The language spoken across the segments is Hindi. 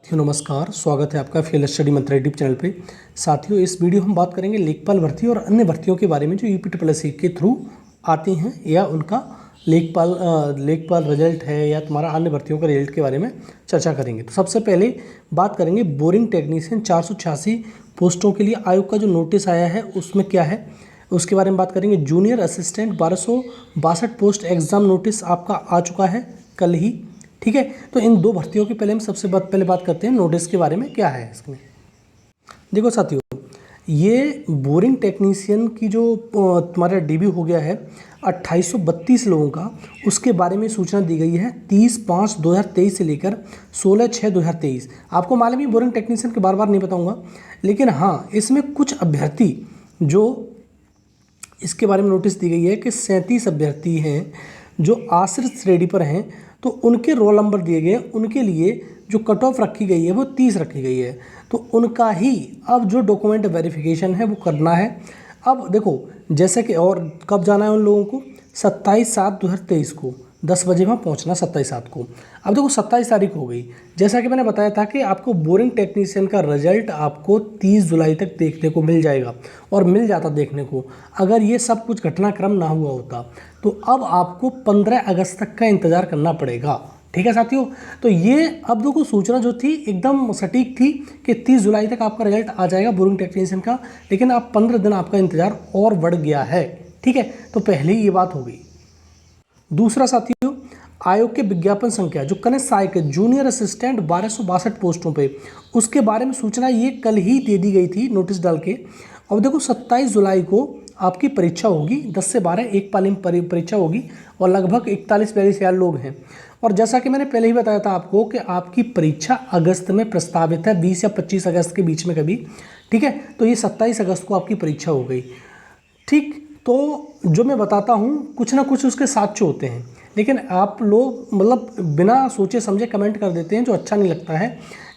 साथियों नमस्कार, स्वागत है आपका फील्ड स्टडी मंत्र यूट्यूब चैनल पे। साथियों इस वीडियो हम बात करेंगे लेखपाल भर्ती और अन्य भर्तियों के बारे में जो यूपीट्रिपलएससी के थ्रू आती हैं या उनका लेखपाल रिजल्ट है या तुम्हारा अन्य भर्तियों का रिजल्ट के बारे में चर्चा करेंगे। तो सबसे पहले बात करेंगे बोरिंग टेक्नीशियन 486 पोस्टों के लिए आयोग का जो नोटिस आया है उसमें क्या है उसके बारे में बात करेंगे। Junior assistant 1262 post exam notice आपका आ चुका है कल ही, ठीक है। तो इन दो भर्तियों के पहले हम सबसे पहले बात करते हैं नोटिस के बारे में, क्या है इसमें। देखो साथियों, ये बोरिंग टेक्नीशियन की जो तुम्हारा डीबी हो गया है 2832 लोगों का, उसके बारे में सूचना दी गई है 30/5/2023 से लेकर 16/6/2023। आपको मालूम है बोरिंग टेक्नीशियन के बार बार नहीं बताऊंगा, लेकिन हाँ इसमें कुछ अभ्यर्थी जो इसके बारे में नोटिस दी गई है कि 37 अभ्यर्थी हैं जो आश्रित श्रेणी पर हैं, तो उनके रोल नंबर दिए गए, उनके लिए जो कट ऑफ रखी गई है वो 30 रखी गई है। तो उनका ही अब जो डॉक्यूमेंट वेरिफिकेशन है वो करना है। अब देखो जैसे कि और कब जाना है उन लोगों को 27/7/2023 को 10 बजे वहाँ पहुँचना 27/7 को। अब देखो 27 तारीख हो गई, जैसा कि मैंने बताया था कि आपको बोरिंग टेक्नीशियन का रिजल्ट आपको 30 जुलाई तक देखने को मिल जाएगा, और मिल जाता देखने को अगर ये सब कुछ घटनाक्रम ना हुआ होता। तो अब आपको 15 अगस्त तक का इंतज़ार करना पड़ेगा, ठीक है साथियों। तो ये अब देखो सूचना जो थी एकदम सटीक थी कि 30 जुलाई तक आपका रिजल्ट आ जाएगा बोरिंग टेक्नीशियन का, लेकिन अब 15 दिन आपका इंतज़ार और बढ़ गया है, ठीक है। तो पहले ही ये बात हो गई। दूसरा साथियों, आयोग के विज्ञापन संख्या जो कनिष्ठ सहायक जूनियर असिस्टेंट 1262 पोस्टों पे, उसके बारे में सूचना ये कल ही दे दी गई थी नोटिस डाल के। अब देखो 27 जुलाई को आपकी परीक्षा होगी, 10 से 12 एक पाली में परीक्षा होगी और लगभग 41-42 हज़ार लोग हैं। और जैसा कि मैंने पहले ही बताया था आपको कि आपकी परीक्षा अगस्त में प्रस्तावित है, 20 या 25 अगस्त के बीच में कभी, ठीक है। तो ये 27 अगस्त को आपकी परीक्षा हो गई, ठीक। तो जो मैं बताता हूँ कुछ ना कुछ उसके साक्ष्य होते हैं, लेकिन आप लोग मतलब बिना सोचे समझे कमेंट कर देते हैं, जो अच्छा नहीं लगता है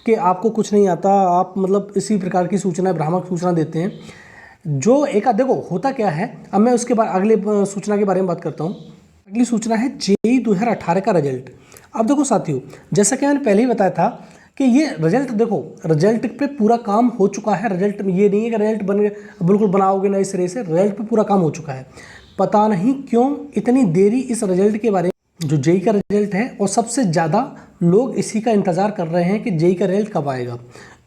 कि आपको कुछ नहीं आता, आप मतलब इसी प्रकार की सूचना भ्रामक सूचना देते हैं। जो एक देखो होता क्या है, अब मैं उसके बाद अगले सूचना के बारे में बात करता हूँ। अगली सूचना है जेईई 2018 का रिजल्ट। अब देखो साथियों, जैसा कि मैंने पहले ही बताया था कि ये रिजल्ट देखो रिजल्ट पे पूरा काम हो चुका है। रिजल्ट में ये नहीं है कि रिजल्ट बन बिल्कुल बनाओगे नए सिरे से, रिजल्ट पे पूरा काम हो चुका है। पता नहीं क्यों इतनी देरी इस रिजल्ट के बारे में, जो जेईई का रिजल्ट है, और सबसे ज़्यादा लोग इसी का इंतज़ार कर रहे हैं कि जेईई का रिजल्ट कब आएगा।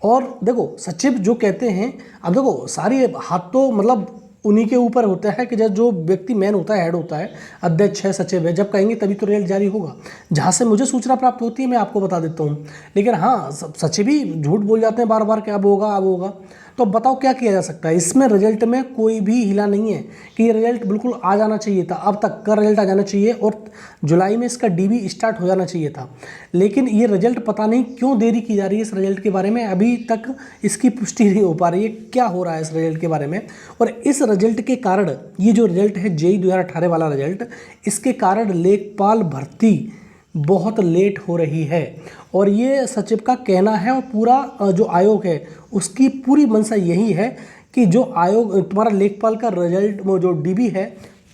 और देखो सचिव जो कहते हैं, अब देखो सारी हाथ तो मतलब उन्हीं के ऊपर होता है कि जो व्यक्ति मेन होता है, हेड होता है, अध्यक्ष है, सचिव है, जब कहेंगे तभी तो रिजल्ट जारी होगा। जहाँ से मुझे सूचना प्राप्त होती है मैं आपको बता देता हूँ, लेकिन हाँ सचिव ही झूठ बोल जाते हैं बार बार कि अब होगा अब होगा। तो बताओ क्या किया जा सकता है। इसमें रिजल्ट में कोई भी हिला नहीं है कि ये रिजल्ट बिल्कुल आ जाना चाहिए था, अब तक का रिजल्ट आ जाना चाहिए और जुलाई में इसका डीबी स्टार्ट हो जाना चाहिए था। लेकिन ये रिजल्ट पता नहीं क्यों देरी की जा रही है इस रिजल्ट के बारे में, अभी तक इसकी पुष्टि नहीं हो पा रही है क्या हो रहा है इस रिजल्ट के बारे में। और इस रिजल्ट के कारण, ये जो रिजल्ट है जेईई 2018 वाला रिजल्ट, इसके कारण लेखपाल भर्ती बहुत लेट हो रही है। और ये सचिव का कहना है, और पूरा जो आयोग है उसकी पूरी मंशा यही है कि जो आयोग तुम्हारा लेखपाल का रिजल्ट जो डीबी है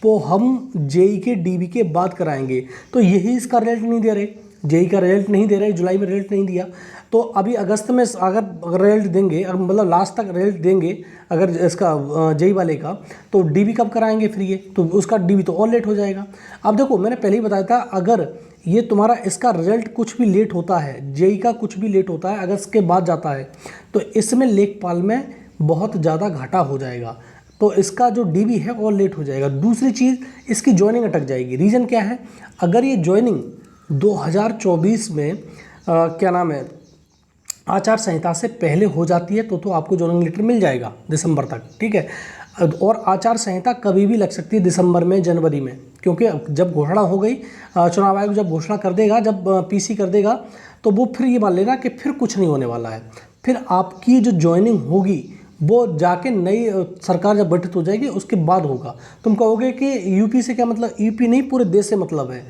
वो हम जेईई के डीबी के बाद कराएंगे। तो यही इसका रिजल्ट नहीं दे रहे, जेईई का रिजल्ट नहीं दे रहे, जुलाई में रिजल्ट नहीं दिया, तो अभी अगस्त में अगर रिजल्ट देंगे, मतलब लास्ट तक रिजल्ट देंगे अगर इसका जेईई वाले का, तो डीबी कब कराएंगे फिर ये, तो उसका डीबी तो और लेट हो जाएगा। अब देखो मैंने पहले ही बताया था, अगर ये तुम्हारा इसका रिजल्ट कुछ भी लेट होता है, जेईई का कुछ भी लेट होता है, अगस्त के बाद जाता है, तो इसमें लेखपाल में बहुत ज़्यादा घाटा हो जाएगा, तो इसका जो डीबी है और लेट हो जाएगा। दूसरी चीज़, इसकी ज्वाइनिंग अटक जाएगी। रीज़न क्या है, अगर ये ज्वाइनिंग 2024 में क्या नाम है आचार संहिता से पहले हो जाती है तो आपको ज्वाइनिंग लेटर मिल जाएगा दिसंबर तक, ठीक है। और आचार संहिता कभी भी लग सकती है दिसंबर में, जनवरी में, क्योंकि जब घोषणा हो गई, चुनाव आयोग जब घोषणा कर देगा, जब पीसी कर देगा, तो वो फिर ये मान लेना कि फिर कुछ नहीं होने वाला है। फिर आपकी जो ज्वाइनिंग होगी वो जाके नई सरकार जब गठित हो जाएगी उसके बाद होगा। तुम कहोगे कि यूपी से क्या मतलब, यूपी नहीं पूरे देश से मतलब है।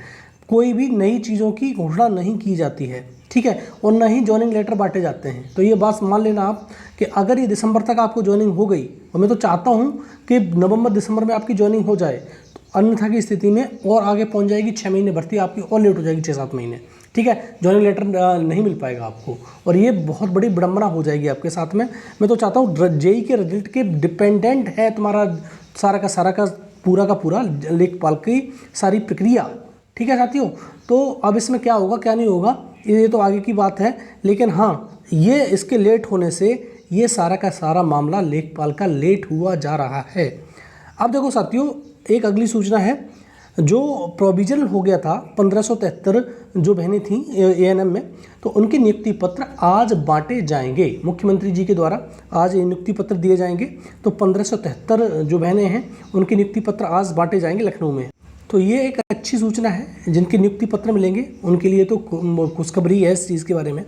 कोई भी नई चीज़ों की घोषणा नहीं की जाती है, ठीक है, और न ही ज्वाइनिंग लेटर बांटे जाते हैं। तो ये बात मान लेना आप कि अगर ये दिसंबर तक आपको ज्वाइनिंग हो गई, और मैं तो चाहता हूँ कि नवंबर दिसंबर में आपकी ज्वाइनिंग हो जाए, तो अन्यथा की स्थिति में और आगे पहुँच जाएगी, 6 महीने भर्ती आपकी और लेट हो जाएगी, 6-7 महीने, ठीक है, ज्वाइनिंग लेटर नहीं मिल पाएगा आपको, और ये बहुत बड़ी विडंबना हो जाएगी आपके साथ में। मैं तो चाहता हूँ जेई के रिजल्ट के डिपेंडेंट है तुम्हारा सारा का पूरा लेखपाल की सारी प्रक्रिया। ठीक है साथियों, तो अब इसमें क्या होगा क्या नहीं होगा ये तो आगे की बात है, लेकिन हाँ ये इसके लेट होने से ये सारा का सारा मामला लेखपाल का लेट हुआ जा रहा है। अब देखो साथियों, एक अगली सूचना है, जो प्रोविजनल हो गया था 1573 जो बहनें थीं एएनएम में, तो उनके नियुक्ति पत्र आज बांटे जाएंगे। मुख्यमंत्री जी के द्वारा आज ये नियुक्ति पत्र दिए जाएंगे। तो 1573 जो बहनें हैं उनके नियुक्ति पत्र आज बांटे जाएंगे लखनऊ में। तो ये एक अच्छी सूचना है, जिनके नियुक्ति पत्र मिलेंगे उनके लिए तो खुशखबरी है इस चीज़ के बारे में।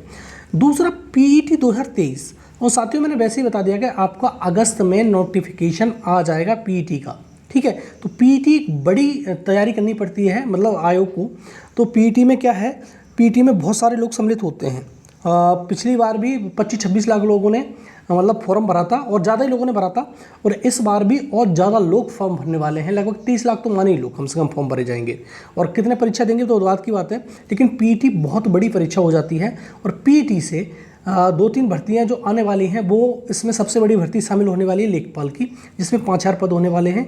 दूसरा पीईटी 2023, और साथियों मैंने वैसे ही बता दिया कि आपका अगस्त में नोटिफिकेशन आ जाएगा पीईटी का। ठीक है, तो पीईटी एक बड़ी तैयारी करनी पड़ती है मतलब आयोग को। तो पीईटी में क्या है, पीईटी में बहुत सारे लोग सम्मिलित होते हैं। पिछली बार भी 25-26 लाख लोगों ने मतलब फॉर्म भरा था, और ज़्यादा ही लोगों ने भरा था, और इस बार भी और ज़्यादा लोग फॉर्म भरने वाले हैं। लगभग 30 लाख तो माने ही लोग कम से कम फॉर्म भरे जाएंगे। और कितने परीक्षा देंगे तो बात की बात है, लेकिन पीईटी बहुत बड़ी परीक्षा हो जाती है। और पीईटी से 2-3 भर्तियां जो आने वाली हैं, वो इसमें सबसे बड़ी भर्ती शामिल होने वाली है लेखपाल की, जिसमें 5000 पद होने वाले हैं।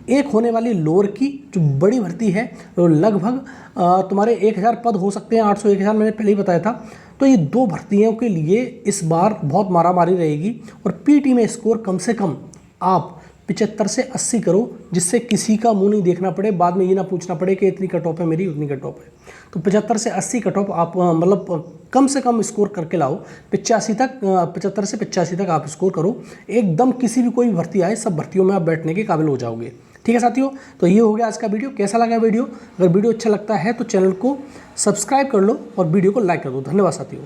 एक होने वाली लोअर की जो बड़ी भर्ती है, तो लगभग तुम्हारे 1000 पद हो सकते हैं, 800-1000 मैंने पहले ही बताया था। तो ये 2 भर्तियों के लिए इस बार बहुत मारामारी रहेगी। और पीईटी में स्कोर कम से कम आप 75 से 80 करो, जिससे किसी का मुंह नहीं देखना पड़े, बाद में ये ना पूछना पड़े कि इतनी कट ऑफ है मेरी, उतनी कट ऑफ है। तो 75 से 80 कट ऑफ आप मतलब कम से कम स्कोर करके लाओ। 85 तक 75 से 85 तक आप स्कोर करो, एकदम किसी भी कोई भर्ती आए सब भर्तियों में आप बैठने के काबिल हो जाओगे। ठीक है साथियों, तो ये हो गया आज का वीडियो। कैसा लगा वीडियो? अगर वीडियो अच्छा लगता है तो चैनल को सब्सक्राइब कर लो और वीडियो को लाइक कर दो। धन्यवाद साथियों।